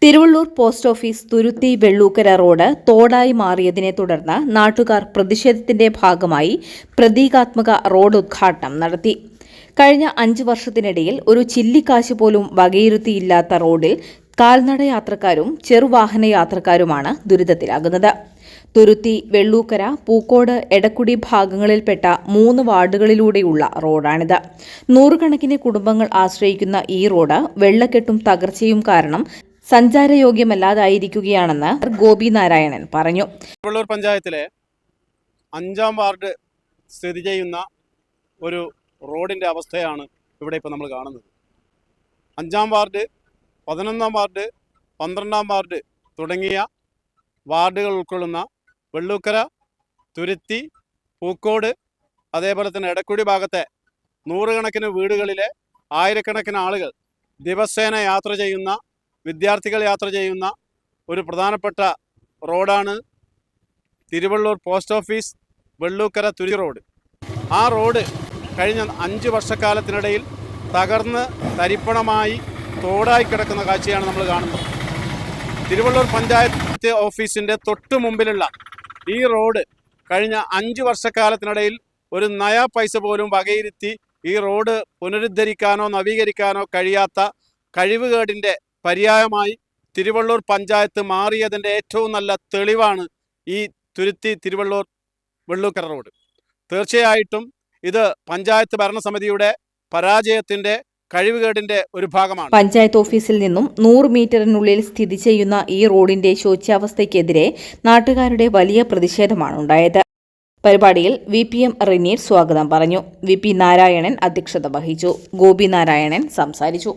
Thiruvallur post office തുരുത്തി വെള്ളൂക്കര road തോടായി മാറിയതിനെ തുടർന്ന് നാട്ടുകാർ പ്രതിഷേധത്തിന്റെ ഭാഗമായി പ്രതീകാത്മക റോഡ് ഉദ്ഘാടനം നടത്തി. കഴിഞ്ഞ 5 വർഷത്തിനിടയിൽ ഒരു ചില്ലിക്കാശ് പോലും വകയിരുത്തിയില്ലാത്ത റോഡിൽ കാൽനട യാത്രക്കാരും ചെറുവാഹന യാത്രക്കാരുമാണ് ദുരിതത്തിലാകുന്നത്. തുരുത്തി, വെള്ളൂക്കര, പൂക്കോട്, എടക്കുടി ഭാഗങ്ങളിൽപ്പെട്ട 3 വാർഡുകളിലൂടെയുള്ള റോഡാണിത്. നൂറുകണക്കിന് കുടുംബങ്ങൾ ആശ്രയിക്കുന്ന ഈ റോഡ് വെള്ളക്കെട്ടും തകർച്ചയും കാരണം സഞ്ചാരയോഗ്യമല്ലാതായിരിക്കുകയാണെന്ന് ഗോപി നാരായണൻ പറഞ്ഞു. തിരുവള്ളൂർ പഞ്ചായത്തിലെ 5-ാം വാർഡ് സ്ഥിതി ചെയ്യുന്ന ഒരു റോഡിൻ്റെ അവസ്ഥയാണ് ഇവിടെ ഇപ്പോൾ നമ്മൾ കാണുന്നത്. 5-ാം വാർഡ്, 11-ാം വാർഡ്, 12-ാം വാർഡ് തുടങ്ങിയ വാർഡുകൾ ഉൾക്കൊള്ളുന്ന വെള്ളൂക്കര, തുരുത്തി, പൂക്കോട്, അതേപോലെ തന്നെ എടക്കുടി ഭാഗത്തെ നൂറുകണക്കിന് വീടുകളിലെ ആയിരക്കണക്കിന് ആളുകൾ ദിവസേന യാത്ര ചെയ്യുന്ന, വിദ്യാർത്ഥികൾ യാത്ര ചെയ്യുന്ന ഒരു പ്രധാനപ്പെട്ട റോഡാണ് തിരുവള്ളൂർ പോസ്റ്റ് ഓഫീസ് വെള്ളൂക്കര തുരുത്തി റോഡ്. ആ റോഡ് കഴിഞ്ഞ 5 വർഷക്കാലത്തിനിടയിൽ തകർന്ന് തരിപ്പണമായി തോടായി കിടക്കുന്ന കാഴ്ചയാണ് നമ്മൾ കാണുന്നത്. തിരുവള്ളൂർ പഞ്ചായത്ത് ഓഫീസിൻ്റെ തൊട്ട് മുമ്പിലുള്ള ഈ റോഡ് കഴിഞ്ഞ 5 വർഷക്കാലത്തിനിടയിൽ ഒരു നയാ പൈസ പോലും വകയിരുത്തി ഈ റോഡ് പുനരുദ്ധരിക്കാനോ നവീകരിക്കാനോ കഴിയാത്ത കഴിവുകേടിൻ്റെ പര്യായമായി തിരുവള്ളൂർ പഞ്ചായത്ത് മാറിയതിൻ്റെ ഏറ്റവും നല്ല തെളിവാണ് ഈ തുരുത്തി തിരുവള്ളൂർ വെള്ളൂക്കര റോഡ്. തീർച്ചയായിട്ടും ഇത് പഞ്ചായത്ത് ഭരണസമിതിയുടെ പരാജയത്തിൻ്റെ കഴിവുകേടിൻ്റെ ഒരു ഭാഗമാണ്. പഞ്ചായത്ത് ഓഫീസിൽ നിന്നും 100 മീറ്ററിനുള്ളിൽ സ്ഥിതി ചെയ്യുന്ന ഈ റോഡിന്റെ ശോച്യാവസ്ഥയ്ക്കെതിരെ നാട്ടുകാരുടെ വലിയ പ്രതിഷേധമാണ് ഉണ്ടായത്. പരിപാടിയിൽ VPM റിനീർ സ്വാഗതം പറഞ്ഞു. VP നാരായണൻ അധ്യക്ഷത വഹിച്ചു. ഗോപി നാരായണൻ സംസാരിച്ചു.